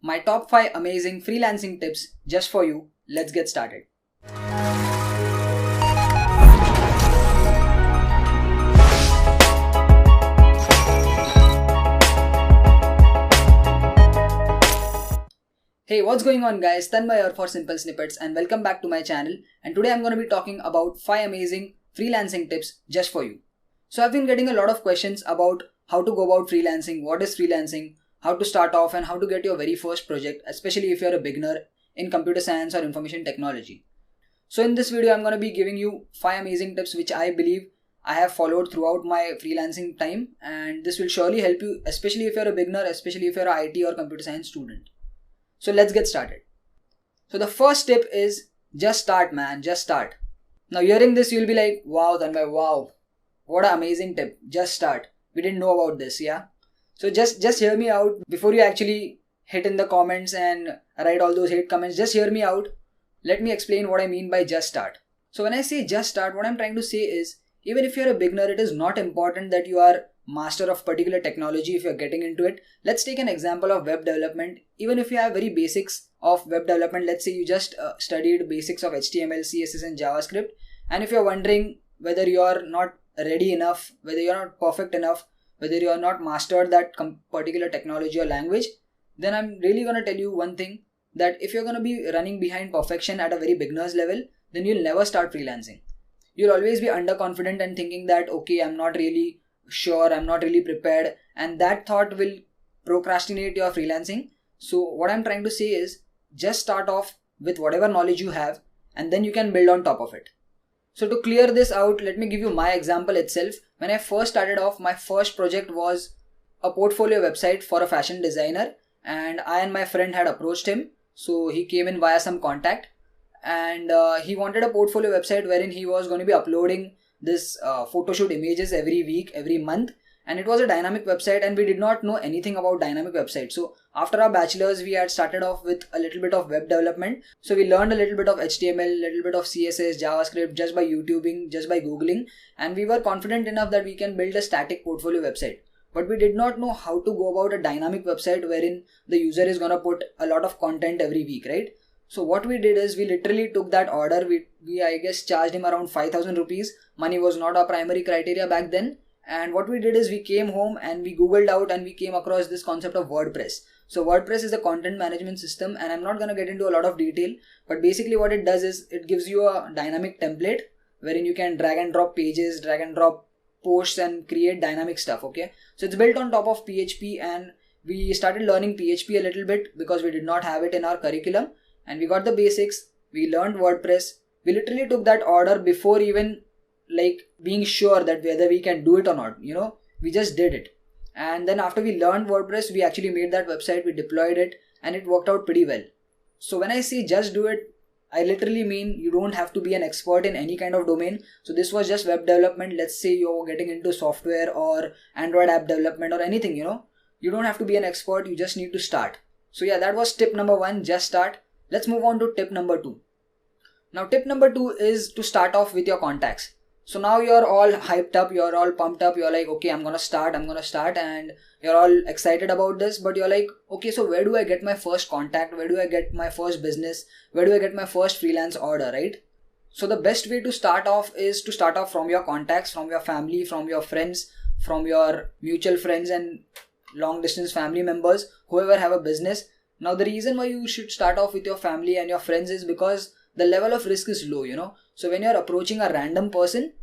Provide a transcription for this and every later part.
My top 5 amazing freelancing tips just for you. Let's get started. Hey, what's going on guys? Tanmay here for Simple Snippets and welcome back to my channel. And today I'm going to be talking about 5 amazing freelancing tips just for you. So I've been getting a lot of questions about how to go about freelancing, what is freelancing, how to start off and how to get your very first project, especially if you're a beginner in computer science or information technology. So in this video I'm going to be giving you 5 amazing tips which I believe I have followed throughout my freelancing time, and this will surely help you, especially if you're a beginner, especially if you're an IT or computer science student. So let's get started. So the first tip is just start, man, just start. Now hearing this you'll be like, wow Tanmay, wow, what an amazing tip, just start. We didn't know about this, yeah? So just hear me out before you actually hit in the comments and write all those hate comments. Just hear me out. Let me explain what I mean by just start. So when I say just start, what I'm trying to say is, even if you're a beginner, it is not important that you are master of particular technology if you're getting into it. Let's take an example of web development. Even if you have very basics of web development, let's say you just studied basics of HTML, CSS and JavaScript, and if you're wondering whether you're not ready enough, whether you're not perfect enough, whether you're not mastered that particular technology or language, then I'm really going to tell you one thing, that if you're going to be running behind perfection at a very beginner's level, then you'll never start freelancing. You'll always be underconfident and thinking that, okay, I'm not really sure, I'm not really prepared, and that thought will procrastinate your freelancing. So what I'm trying to say is, just start off with whatever knowledge you have and then you can build on top of it. So to clear this out, let me give you my example itself. When I first started off, my first project was a portfolio website for a fashion designer, and I and my friend had approached him. So he came in via some contact, and he wanted a portfolio website wherein he was going to be uploading this photoshoot images every week, every month, and it was a dynamic website, and we did not know anything about dynamic websites. So after our bachelor's, we had started off with a little bit of web development. So we learned a little bit of HTML, a little bit of CSS, JavaScript just by YouTubing, just by Googling, and we were confident enough that we can build a static portfolio website. But we did not know how to go about a dynamic website wherein the user is going to put a lot of content every week, right? So what we did is we literally took that order. We I guess charged him around 5,000 rupees. Money was not our primary criteria back then. And what we did is we came home and we googled out and we came across this concept of WordPress. So WordPress is a content management system, and I'm not going to get into a lot of detail, but basically what it does is it gives you a dynamic template wherein you can drag and drop pages, drag and drop posts and create dynamic stuff, okay? So it's built on top of PHP, and we started learning PHP a little bit because we did not have it in our curriculum, and we got the basics. We learned WordPress. We literally took that order before even like being sure that whether we can do it or not, you know, we just did it. And then after we learned WordPress, we actually made that website, we deployed it, and it worked out pretty well. So when I say just do it, I literally mean you don't have to be an expert in any kind of domain. So this was just web development. Let's say you're getting into software or Android app development or anything, you know, you don't have to be an expert, you just need to start. So yeah, that was tip number 1, just start. Let's move on to tip number 2. Now tip number 2 is to start off with your contacts. So now you're all hyped up, you're all pumped up, you're like, okay, I'm gonna start, and you're all excited about this, but you're like, okay, so where do I get my first contact? Where do I get my first business? Where do I get my first freelance order, right? So the best way to start off is to start off from your contacts, from your family, from your friends, from your mutual friends and long distance family members, whoever have a business. Now the reason why you should start off with your family and your friends is because the level of risk is low, you know. So when you're approaching a random person,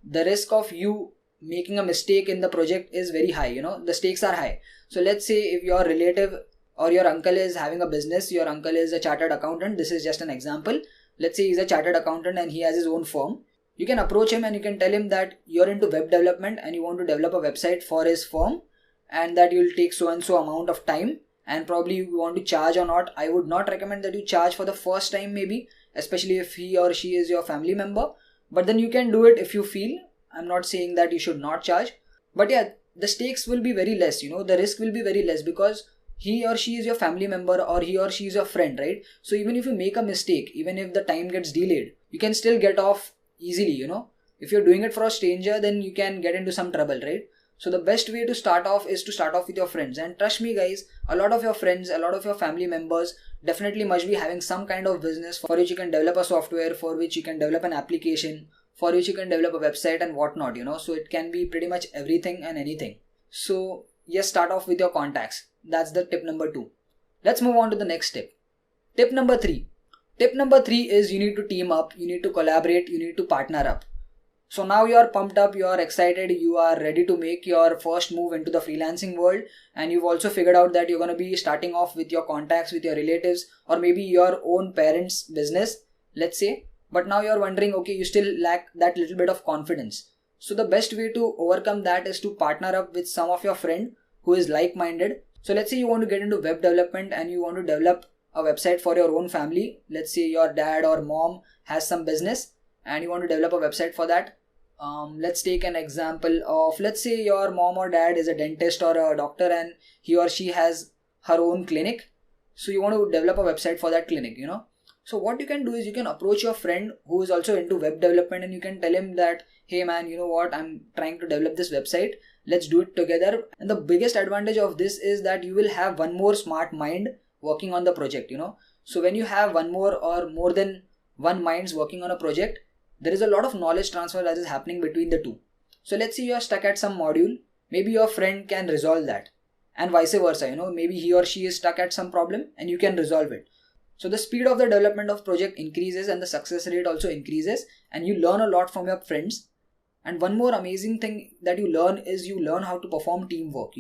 the risk of you making a mistake in the project is very high, you know, the stakes are high. So let's say if your relative or your uncle is having a business, your uncle is a chartered accountant, this is just an example. Let's say he's a chartered accountant and he has his own firm. You can approach him and you can tell him that you're into web development and you want to develop a website for his firm, and that you'll take so and so amount of time, and probably you want to charge or not. I would not recommend that you charge for the first time maybe, especially if he or she is your family member, but then you can do it if you feel. I'm not saying that you should not charge, but yeah, the stakes will be very less, you know, the risk will be very less because he or she is your family member or he or she is your friend, right? So even if you make a mistake, even if the time gets delayed, you can still get off easily, you know. If you're doing it for a stranger, then you can get into some trouble, right? So the best way to start off is to start off with your friends. And trust me guys, a lot of your friends, a lot of your family members definitely must be having some kind of business for which you can develop a software, for which you can develop an application, for which you can develop a website and whatnot, So it can be pretty much everything and anything. So yes, start off with your contacts. That's the tip number 2. Let's move on to the next tip. Tip number 3. Tip number 3 is you need to team up, you need to collaborate, you need to partner up. So now you are pumped up, you are excited, you are ready to make your first move into the freelancing world, and you've also figured out that you're going to be starting off with your contacts, with your relatives, or maybe your own parents' business, let's say. But now you're wondering, okay, you still lack that little bit of confidence. So the best way to overcome that is to partner up with some of your friend who is like-minded. So let's say you want to get into web development and you want to develop a website for your own family. Let's say your dad or mom has some business and you want to develop a website for that. Let's take an example of, let's say your mom or dad is a dentist or a doctor and he or she has her own clinic. So you want to develop a website for that clinic, So what you can do is you can approach your friend who is also into web development and you can tell him that, hey man, you know what, I'm trying to develop this website. Let's do it together. And the biggest advantage of this is that you will have one more smart mind working on the project, So when you have one more or more than one minds working on a project, there is a lot of knowledge transfer that is happening between the two. So let's say you are stuck at some module, maybe your friend can resolve that, and vice versa, maybe he or she is stuck at some problem and you can resolve it. So the speed of the development of project increases and the success rate also increases, and you learn a lot from your friends. And one more amazing thing that you learn is you learn how to perform teamwork,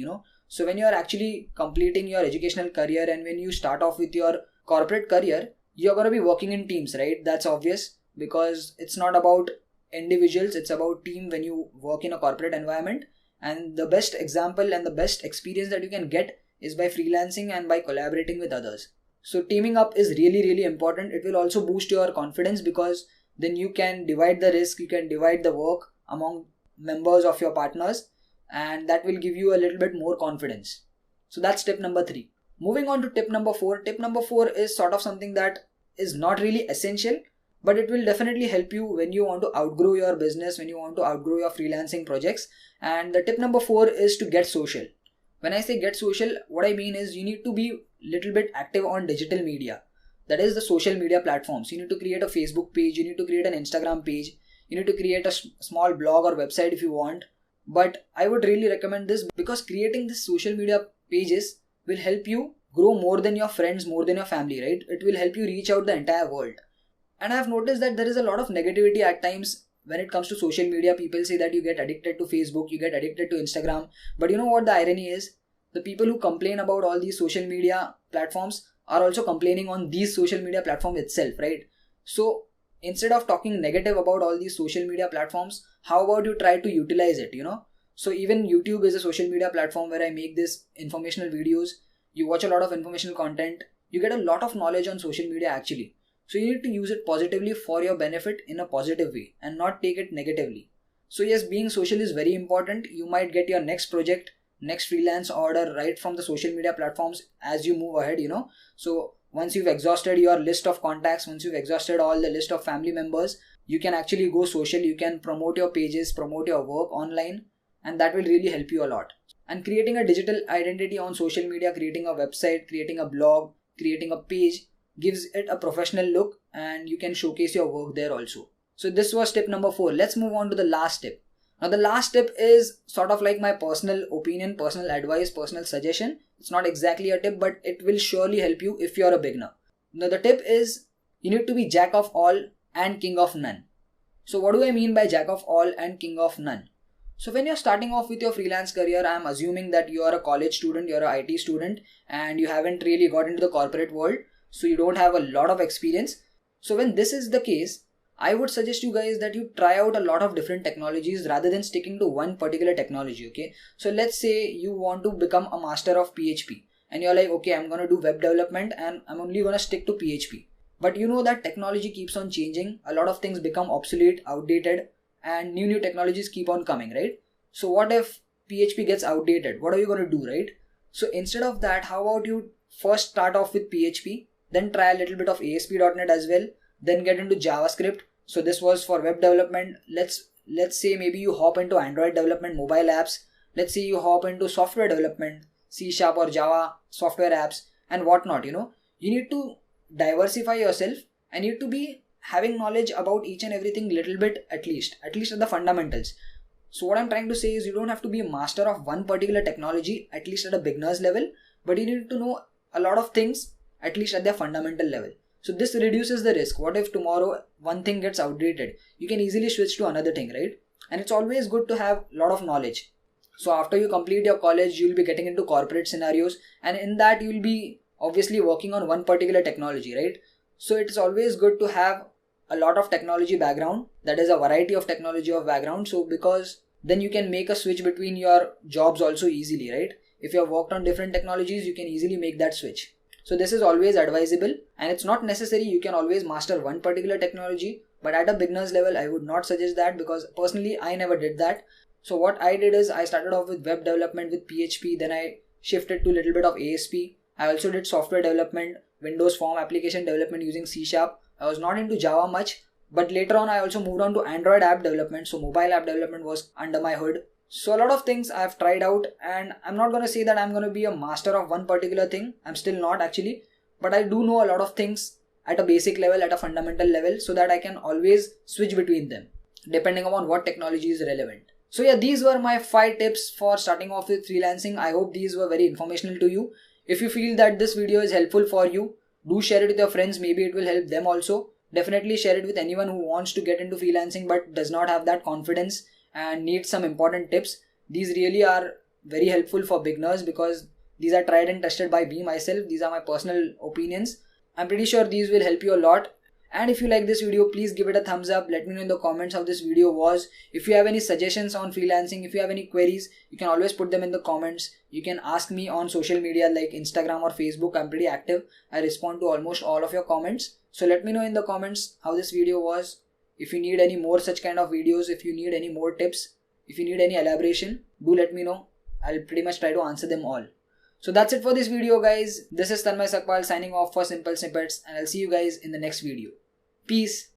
So when you are actually completing your educational career and when you start off with your corporate career, you're going to be working in teams, right? That's obvious, because it's not about individuals, it's about team when you work in a corporate environment. And the best example and the best experience that you can get is by freelancing and by collaborating with others. So teaming up is really, really important. It will also boost your confidence because then you can divide the risk, you can divide the work among members of your partners, and that will give you a little bit more confidence. So that's tip number 3. Moving on to tip number 4. Tip number 4 is sort of something that is not really essential, but it will definitely help you when you want to outgrow your business, when you want to outgrow your freelancing projects. And the tip number 4 is to get social. When I say get social, what I mean is you need to be little bit active on digital media. That is the social media platforms. You need to create a Facebook page, you need to create an Instagram page, you need to create a small blog or website if you want. But I would really recommend this because creating these social media pages will help you grow more than your friends, more than your family, right? It will help you reach out the entire world. And I've noticed that there is a lot of negativity at times when it comes to social media. People say that you get addicted to Facebook, you get addicted to Instagram. But you know what the irony is? The people who complain about all these social media platforms are also complaining on these social media platforms itself, right? So instead of talking negative about all these social media platforms, how about you try to utilize it, So even YouTube is a social media platform where I make this informational videos. You watch a lot of informational content. You get a lot of knowledge on social media actually. So you need to use it positively for your benefit in a positive way and not take it negatively. So yes, being social is very important. You might get your next project, next freelance order right from the social media platforms as you move ahead, So once you've exhausted your list of contacts, once you've exhausted all the list of family members, you can actually go social, you can promote your pages, promote your work online, and that will really help you a lot. And creating a digital identity on social media, creating a website, creating a blog, creating a page gives it a professional look and you can showcase your work there also. So this was tip number 4. Let's move on to the last tip. Now the last tip is sort of like my personal opinion, personal advice, personal suggestion. It's not exactly a tip, but it will surely help you if you're a beginner. Now the tip is you need to be jack of all and king of none. So what do I mean by jack of all and king of none? So when you're starting off with your freelance career, I'm assuming that you are a college student, you're an IT student and you haven't really got into the corporate world. So you don't have a lot of experience. So when this is the case, I would suggest you guys that you try out a lot of different technologies rather than sticking to one particular technology, okay? So let's say you want to become a master of PHP and you're like, okay, I'm going to do web development and I'm only going to stick to PHP. But you know that technology keeps on changing. A lot of things become obsolete, outdated, and new technologies keep on coming, right? So what if PHP gets outdated? What are you going to do, right? So instead of that, how about you first start off with PHP, then try a little bit of ASP.NET as well, then get into JavaScript. So this was for web development. Let's say maybe you hop into Android development, mobile apps. let's say you hop into software development, C# or Java, software apps and whatnot, you need to diversify yourself and you need to be having knowledge about each and everything little bit, at least at the fundamentals. So what I'm trying to say is you don't have to be a master of one particular technology, at least at a beginner's level, but you need to know a lot of things, at least at their fundamental level. So this reduces the risk. What if tomorrow one thing gets outdated? You can easily switch to another thing, right? And it's always good to have a lot of knowledge. So after you complete your college, you'll be getting into corporate scenarios, and in that you'll be obviously working on one particular technology, right? So it's always good to have a lot of technology background, that is a variety of technology of background. So because then you can make a switch between your jobs also easily, right? If you have worked on different technologies, you can easily make that switch. So this is always advisable, and it's not necessary you can always master one particular technology, but at a beginner's level I would not suggest that, because personally I never did that. So what I did is I started off with web development with PHP, then I shifted to a little bit of ASP. I also did software development, Windows Form application development using C#. I was not into Java much, but later on I also moved on to Android app development, so mobile app development was under my hood. So a lot of things I've tried out, and I'm not going to say that I'm going to be a master of one particular thing. I'm still not actually, but I do know a lot of things at a basic level, at a fundamental level, so that I can always switch between them depending upon what technology is relevant. So yeah, these were my 5 tips for starting off with freelancing. I hope these were very informational to you. If you feel that this video is helpful for you, do share it with your friends. Maybe it will help them also. Definitely share it with anyone who wants to get into freelancing but does not have that confidence and needs some important tips. These really are very helpful for beginners because these are tried and tested by me myself. These are my personal opinions. I'm pretty sure these will help you a lot. And if you like this video, please give it a thumbs up. Let me know in the comments how this video was. If you have any suggestions on freelancing, if you have any queries, you can always put them in the comments. You can ask me on social media like Instagram or Facebook. I'm pretty active. I respond to almost all of your comments. So let me know in the comments how this video was. If you need any more such kind of videos, if you need any more tips, if you need any elaboration, do let me know. I'll pretty much try to answer them all. So that's it for this video, guys. This is Tanmay Sakwal signing off for Simple Snippets, and I'll see you guys in the next video. Peace.